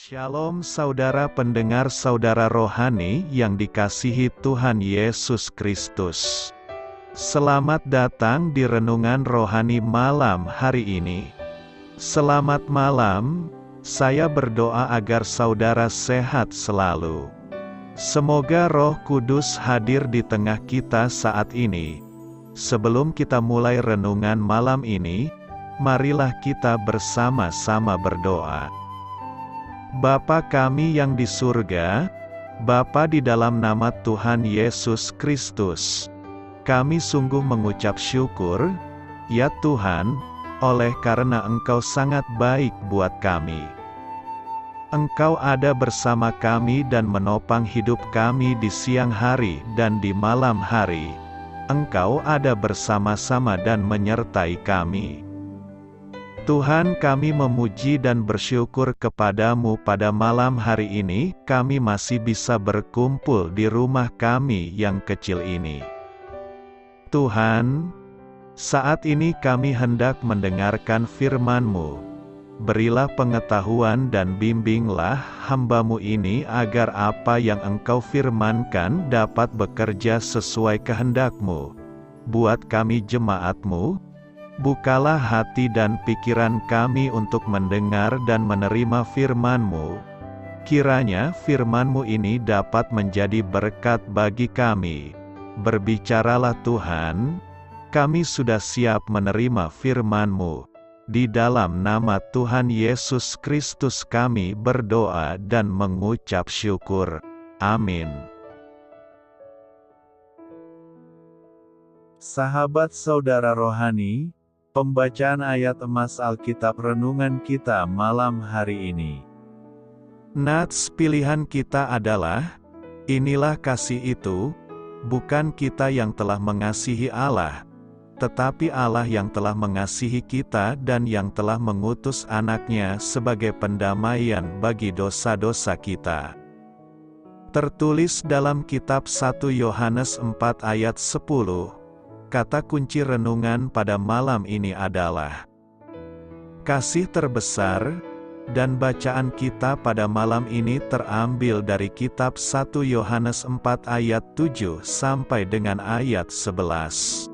Shalom saudara pendengar saudara rohani yang dikasihi Tuhan Yesus Kristus. Selamat datang di Renungan Rohani malam hari ini. Selamat malam, saya berdoa agar saudara sehat selalu. Semoga Roh Kudus hadir di tengah kita saat ini. Sebelum kita mulai renungan malam ini, marilah kita bersama-sama berdoa. Bapa kami yang di surga, Bapa di dalam nama Tuhan Yesus Kristus, kami sungguh mengucap syukur, ya Tuhan, oleh karena Engkau sangat baik buat kami. Engkau ada bersama kami dan menopang hidup kami di siang hari dan di malam hari. Engkau ada bersama-sama dan menyertai kami. Tuhan, kami memuji dan bersyukur kepadamu pada malam hari ini, kami masih bisa berkumpul di rumah kami yang kecil ini. Tuhan, saat ini kami hendak mendengarkan firman-Mu. Berilah pengetahuan dan bimbinglah hamba-Mu ini agar apa yang Engkau firmankan dapat bekerja sesuai kehendak-Mu. Buat kami jemaat-Mu, bukalah hati dan pikiran kami untuk mendengar dan menerima firman-Mu. Kiranya firman-Mu ini dapat menjadi berkat bagi kami. Berbicaralah Tuhan, kami sudah siap menerima firman-Mu. Di dalam nama Tuhan Yesus Kristus kami berdoa dan mengucap syukur. Amin. Sahabat saudara rohani, pembacaan ayat emas Alkitab renungan kita malam hari ini. Nats pilihan kita adalah, inilah kasih itu, bukan kita yang telah mengasihi Allah, tetapi Allah yang telah mengasihi kita dan yang telah mengutus anaknya sebagai pendamaian bagi dosa-dosa kita. Tertulis dalam kitab 1 Yohanes 4 ayat 10. Kata kunci renungan pada malam ini adalah kasih terbesar, dan bacaan kita pada malam ini terambil dari kitab 1 Yohanes 4 ayat 7 sampai dengan ayat 11.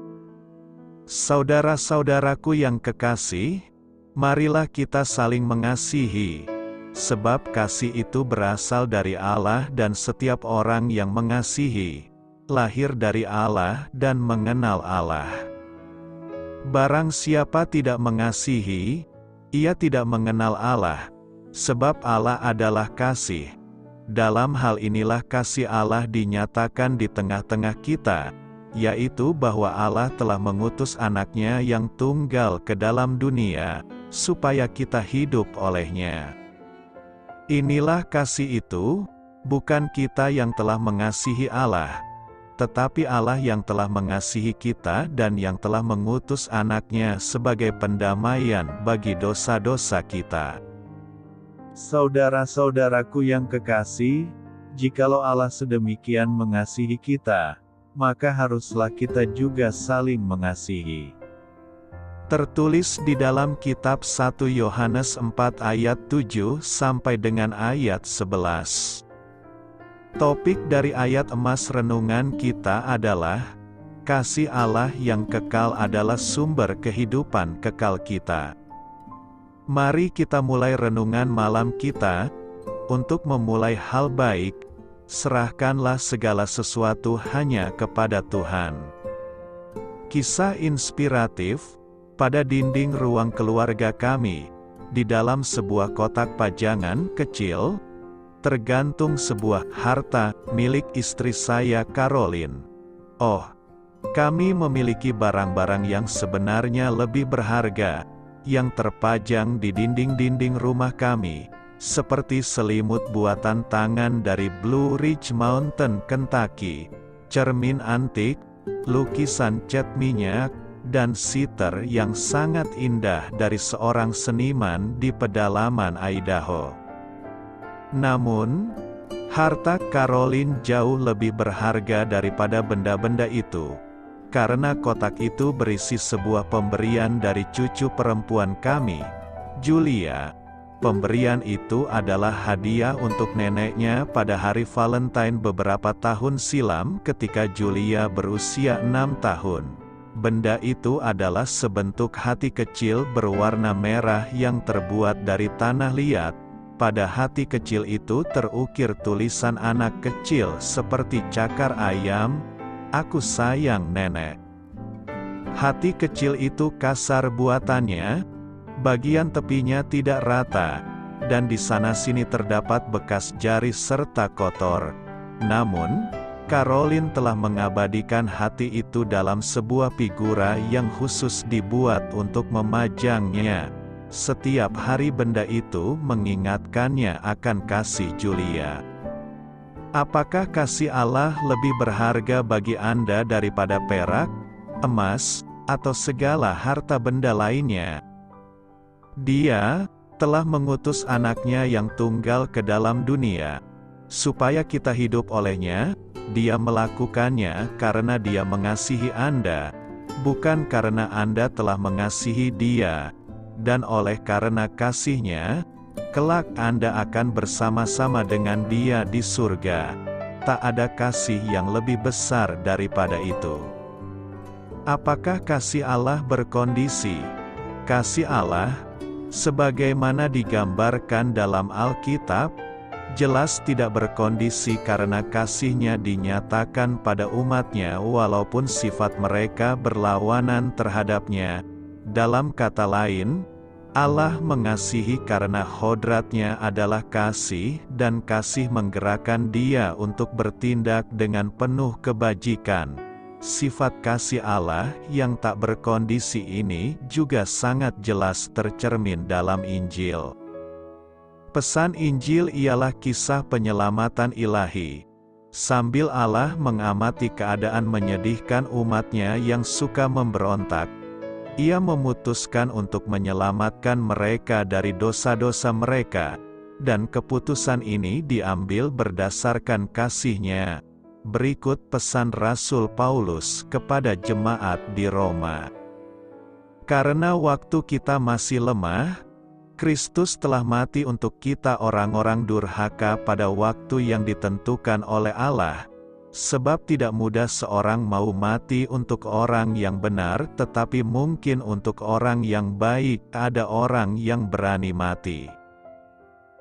Saudara-saudaraku yang kekasih, marilah kita saling mengasihi, sebab kasih itu berasal dari Allah dan setiap orang yang mengasihi, lahir dari Allah dan mengenal Allah. Barang siapa tidak mengasihi, ia tidak mengenal Allah, sebab Allah adalah kasih. Dalam hal inilah kasih Allah dinyatakan di tengah-tengah kita, yaitu bahwa Allah telah mengutus anaknya yang tunggal ke dalam dunia, supaya kita hidup olehnya. Inilah kasih itu, bukan kita yang telah mengasihi Allah, tetapi Allah yang telah mengasihi kita dan yang telah mengutus anaknya sebagai pendamaian bagi dosa-dosa kita. Saudara-saudaraku yang kekasih, jikalau Allah sedemikian mengasihi kita, maka haruslah kita juga saling mengasihi. Tertulis di dalam kitab 1 Yohanes 4 ayat 7 sampai dengan ayat 11. Topik dari ayat emas renungan kita adalah, kasih Allah yang kekal adalah sumber kehidupan kekal kita. Mari kita mulai renungan malam kita. Untuk memulai hal baik, serahkanlah segala sesuatu hanya kepada Tuhan. Kisah inspiratif, pada dinding ruang keluarga kami, di dalam sebuah kotak pajangan kecil, tergantung sebuah harta milik istri saya, Caroline. Oh, kami memiliki barang-barang yang sebenarnya lebih berharga, yang terpajang di dinding-dinding rumah kami, seperti selimut buatan tangan dari Blue Ridge Mountain, Kentucky, cermin antik, lukisan cat minyak, dan sitar yang sangat indah dari seorang seniman di pedalaman Idaho. Namun, harta Caroline jauh lebih berharga daripada benda-benda itu, karena kotak itu berisi sebuah pemberian dari cucu perempuan kami, Julia, Pemberian itu adalah hadiah untuk neneknya pada hari Valentine beberapa tahun silam ketika Julia berusia 6 tahun. Benda itu adalah sebentuk hati kecil berwarna merah yang terbuat dari tanah liat. Pada hati kecil itu terukir tulisan anak kecil seperti cakar ayam, "Aku sayang nenek." Hati kecil itu kasar buatannya, bagian tepinya tidak rata, dan di sana-sini terdapat bekas jari serta kotor. Namun, Caroline telah mengabadikan hati itu dalam sebuah figura yang khusus dibuat untuk memajangnya. Setiap hari benda itu mengingatkannya akan kasih Julia. Apakah kasih Allah lebih berharga bagi Anda daripada perak, emas, atau segala harta benda lainnya? Dia telah mengutus anaknya yang tunggal ke dalam dunia, supaya kita hidup olehnya. Dia melakukannya karena dia mengasihi Anda, bukan karena Anda telah mengasihi dia. Dan oleh karena kasihnya, kelak Anda akan bersama-sama dengan dia di surga. Tak ada kasih yang lebih besar daripada itu. Apakah kasih Allah berkondisi? Kasih Allah, sebagaimana digambarkan dalam Alkitab, jelas tidak berkondisi karena kasih-Nya dinyatakan pada umat-Nya walaupun sifat mereka berlawanan terhadap-Nya. Dalam kata lain, Allah mengasihi karena hodrat-Nya adalah kasih, dan kasih menggerakkan Dia untuk bertindak dengan penuh kebajikan. Sifat kasih Allah yang tak berkondisi ini juga sangat jelas tercermin dalam Injil. Pesan Injil ialah kisah penyelamatan ilahi. Sambil Allah mengamati keadaan menyedihkan umat-Nya yang suka memberontak, Ia memutuskan untuk menyelamatkan mereka dari dosa-dosa mereka, dan keputusan ini diambil berdasarkan kasih-Nya. Berikut pesan Rasul Paulus kepada jemaat di Roma. Karena waktu kita masih lemah, Kristus telah mati untuk kita orang-orang durhaka pada waktu yang ditentukan oleh Allah. Sebab tidak mudah seorang mau mati untuk orang yang benar, tetapi mungkin untuk orang yang baik ada orang yang berani mati.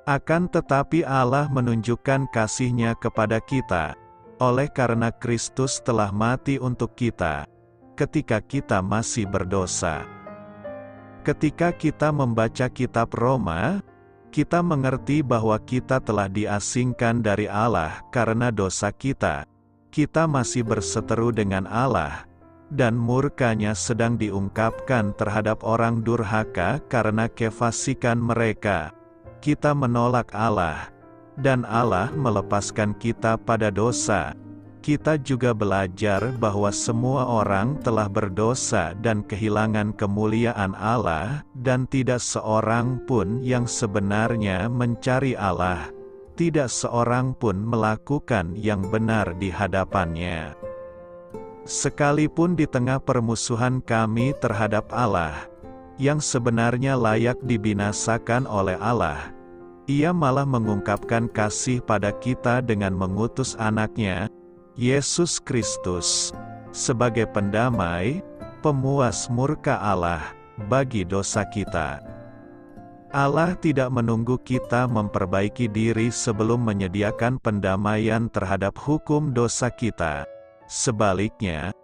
Akan tetapi Allah menunjukkan kasih-Nya kepada kita, oleh karena Kristus telah mati untuk kita, ketika kita masih berdosa. Ketika kita membaca kitab Roma, kita mengerti bahwa kita telah diasingkan dari Allah karena dosa kita. Kita masih berseteru dengan Allah, dan murka-Nya sedang diungkapkan terhadap orang durhaka karena kefasikan mereka. Kita menolak Allah, dan Allah melepaskan kita pada dosa. Kita juga belajar bahwa semua orang telah berdosa dan kehilangan kemuliaan Allah, dan tidak seorang pun yang sebenarnya mencari Allah. Tidak seorang pun melakukan yang benar di hadapan-Nya. Sekalipun di tengah permusuhan kami terhadap Allah, yang sebenarnya layak dibinasakan oleh Allah, Ia malah mengungkapkan kasih pada kita dengan mengutus anak-Nya, Yesus Kristus, sebagai pendamai, pemuas murka Allah, bagi dosa kita. Allah tidak menunggu kita memperbaiki diri sebelum menyediakan pendamaian terhadap hukum dosa kita. Sebaliknya,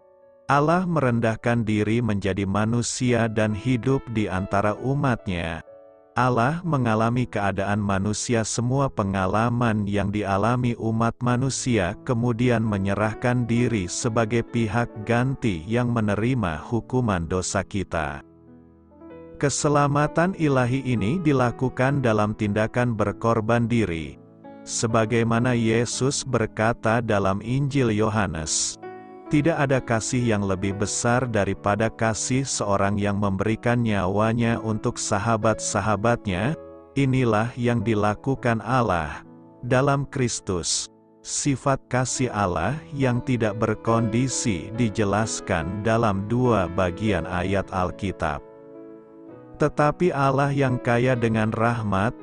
Allah merendahkan diri menjadi manusia dan hidup di antara umat-Nya. Allah mengalami keadaan manusia, semua pengalaman yang dialami umat manusia, kemudian menyerahkan diri sebagai pihak ganti yang menerima hukuman dosa kita. Keselamatan ilahi ini dilakukan dalam tindakan berkorban diri. Sebagaimana Yesus berkata dalam Injil Yohanes, "Tidak ada kasih yang lebih besar daripada kasih seorang yang memberikan nyawanya untuk sahabat-sahabatnya. Inilah yang dilakukan Allah dalam Kristus." Sifat kasih Allah yang tidak berkondisi dijelaskan dalam dua bagian ayat Alkitab. Tetapi Allah yang kaya dengan rahmat,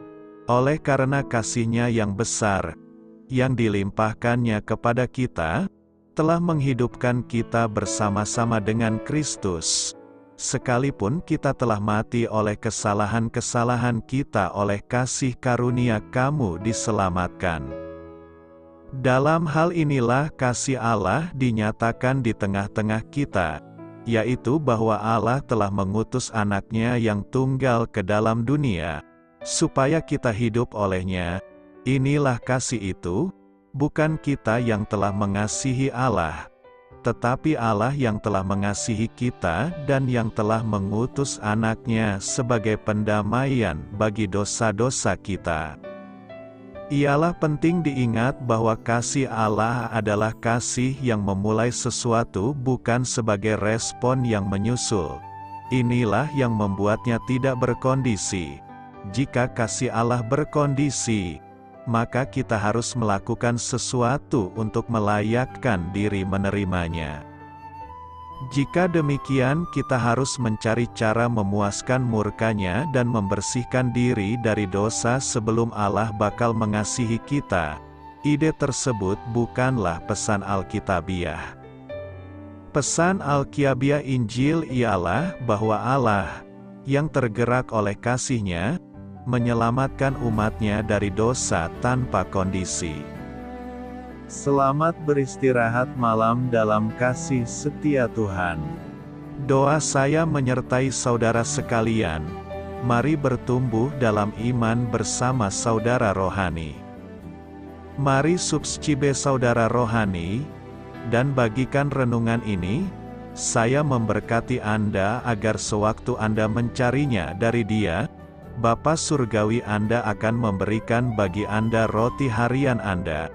Oleh karena kasih-Nya yang besar, yang dilimpahkannya kepada kita, telah menghidupkan kita bersama-sama dengan Kristus. Sekalipun kita telah mati oleh kesalahan-kesalahan kita, oleh kasih karunia kamu diselamatkan. Dalam hal inilah kasih Allah dinyatakan di tengah-tengah kita, yaitu bahwa Allah telah mengutus Anak-Nya yang tunggal ke dalam dunia, supaya kita hidup olehnya. Inilah kasih itu, bukan kita yang telah mengasihi Allah, tetapi Allah yang telah mengasihi kita dan yang telah mengutus Anak-Nya sebagai pendamaian bagi dosa-dosa kita. Ialah penting diingat bahwa kasih Allah adalah kasih yang memulai sesuatu, bukan sebagai respon yang menyusul. Inilah yang membuatnya tidak berkondisi. Jika kasih Allah berkondisi, maka kita harus melakukan sesuatu untuk melayakkan diri menerimanya. Jika demikian, kita harus mencari cara memuaskan murka-Nya dan membersihkan diri dari dosa sebelum Allah bakal mengasihi kita. Ide tersebut bukanlah pesan Alkitabiah. Pesan Alkitabiah Injil ialah bahwa Allah, yang tergerak oleh kasih-Nya, menyelamatkan umat-Nya dari dosa tanpa kondisi. Selamat beristirahat malam dalam kasih setia Tuhan. Doa saya menyertai saudara sekalian. Mari bertumbuh dalam iman bersama saudara rohani. Mari subscribe saudara rohani, dan bagikan renungan ini. Saya memberkati Anda agar sewaktu Anda mencarinya dari Dia, Bapa Surgawi Anda akan memberikan bagi Anda roti harian Anda.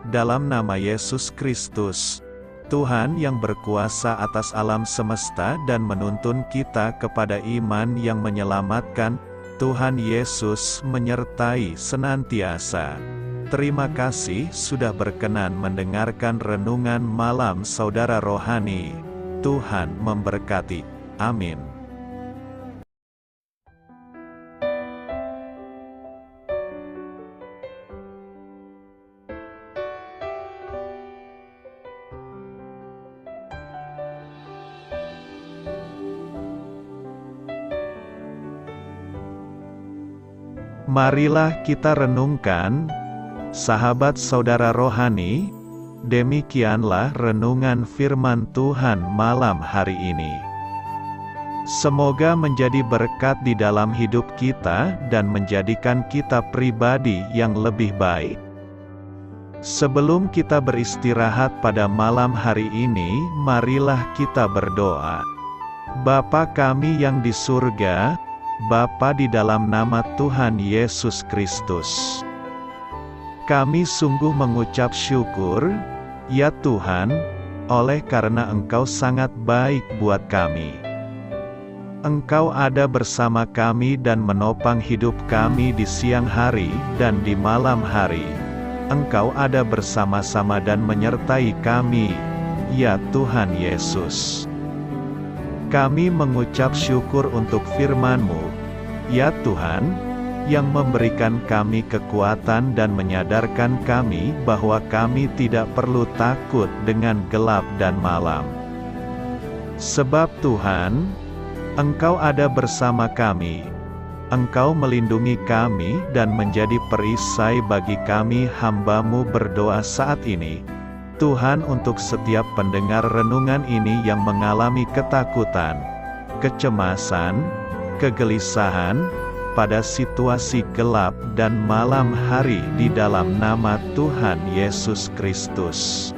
Dalam nama Yesus Kristus, Tuhan yang berkuasa atas alam semesta dan menuntun kita kepada iman yang menyelamatkan, Tuhan Yesus menyertai senantiasa. Terima kasih sudah berkenan mendengarkan renungan malam saudara rohani. Tuhan memberkati. Amin. Marilah kita renungkan, sahabat saudara rohani, demikianlah renungan firman Tuhan malam hari ini. Semoga menjadi berkat di dalam hidup kita dan menjadikan kita pribadi yang lebih baik. Sebelum kita beristirahat pada malam hari ini, marilah kita berdoa. Bapa kami yang di surga, Bapa di dalam nama Tuhan Yesus Kristus, kami sungguh mengucap syukur, ya Tuhan, oleh karena Engkau sangat baik buat kami. Engkau ada bersama kami dan menopang hidup kami di siang hari dan di malam hari. Engkau ada bersama-sama dan menyertai kami, ya Tuhan Yesus. Kami mengucap syukur untuk firman-Mu, ya Tuhan, yang memberikan kami kekuatan dan menyadarkan kami bahwa kami tidak perlu takut dengan gelap dan malam. Sebab Tuhan, Engkau ada bersama kami. Engkau melindungi kami dan menjadi perisai bagi kami hamba-Mu berdoa saat ini. Tuhan, untuk setiap pendengar renungan ini yang mengalami ketakutan, kecemasan, kegelisahan, pada situasi gelap dan malam hari di dalam nama Tuhan Yesus Kristus.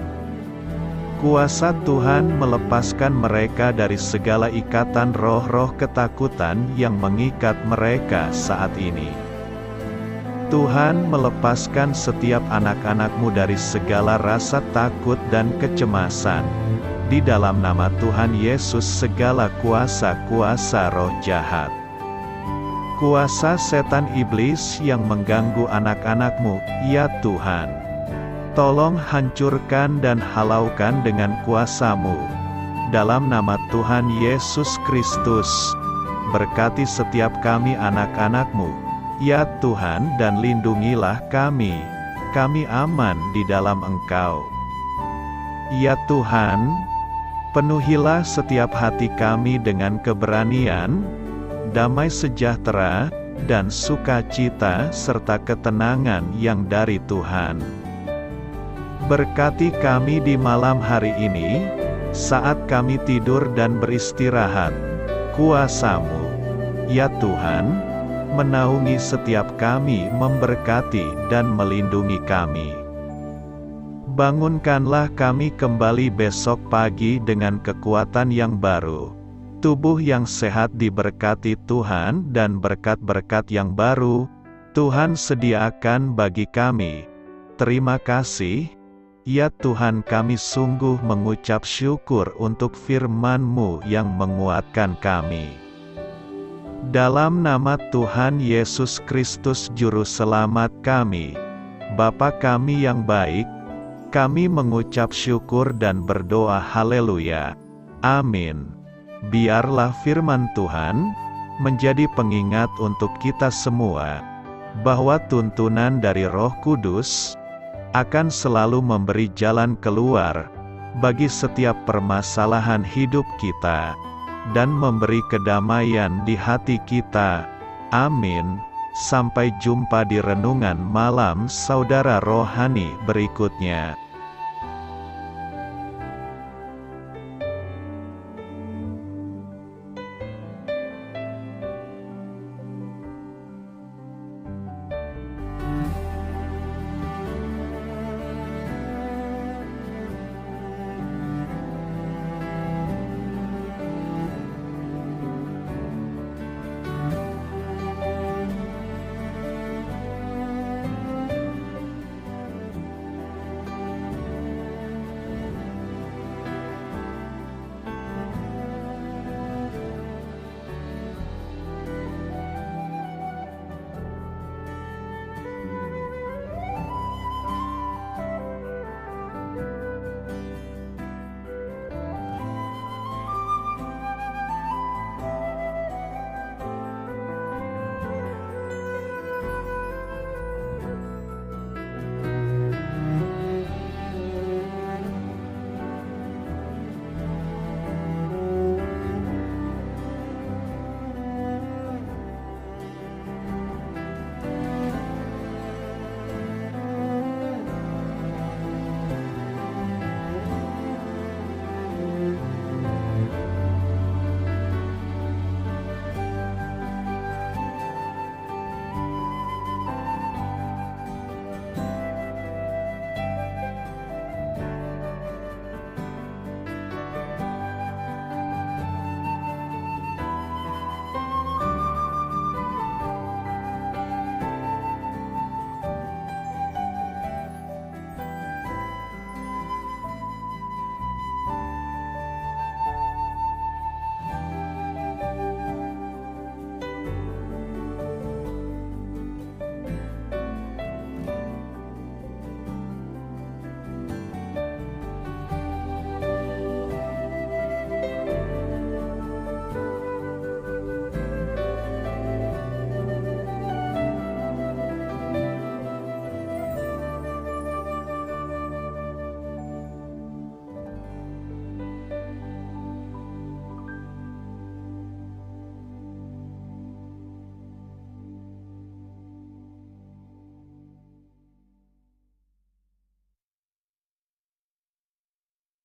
Kuasa Tuhan melepaskan mereka dari segala ikatan roh-roh ketakutan yang mengikat mereka saat ini. Tuhan melepaskan setiap anak-anak-Mu dari segala rasa takut dan kecemasan. Di dalam nama Tuhan Yesus segala kuasa-kuasa roh jahat, kuasa setan iblis yang mengganggu anak-anak-Mu, ya Tuhan, tolong hancurkan dan halaukan dengan kuasa-Mu. Dalam nama Tuhan Yesus Kristus, berkati setiap kami anak-anak-Mu, Ya Tuhan, dan lindungilah kami aman di dalam Engkau. Ya Tuhan, penuhilah setiap hati kami dengan keberanian, damai sejahtera, dan sukacita serta ketenangan yang dari Tuhan. Berkati kami di malam hari ini, saat kami tidur dan beristirahat. Kuasa-Mu, ya Tuhan, menaungi setiap kami, memberkati dan melindungi kami. Bangunkanlah kami kembali besok pagi dengan kekuatan yang baru, tubuh yang sehat diberkati Tuhan, dan berkat-berkat yang baru Tuhan sediakan bagi kami. Terima kasih, ya Tuhan, kami sungguh mengucap syukur untuk firman-Mu yang menguatkan kami. Dalam nama Tuhan Yesus Kristus Juru Selamat kami, Bapa kami yang baik, kami mengucap syukur dan berdoa haleluya. Amin. Biarlah firman Tuhan menjadi pengingat untuk kita semua, bahwa tuntunan dari Roh Kudus akan selalu memberi jalan keluar bagi setiap permasalahan hidup kita, dan memberi kedamaian di hati kita. Amin. Sampai jumpa di renungan malam saudara rohani berikutnya.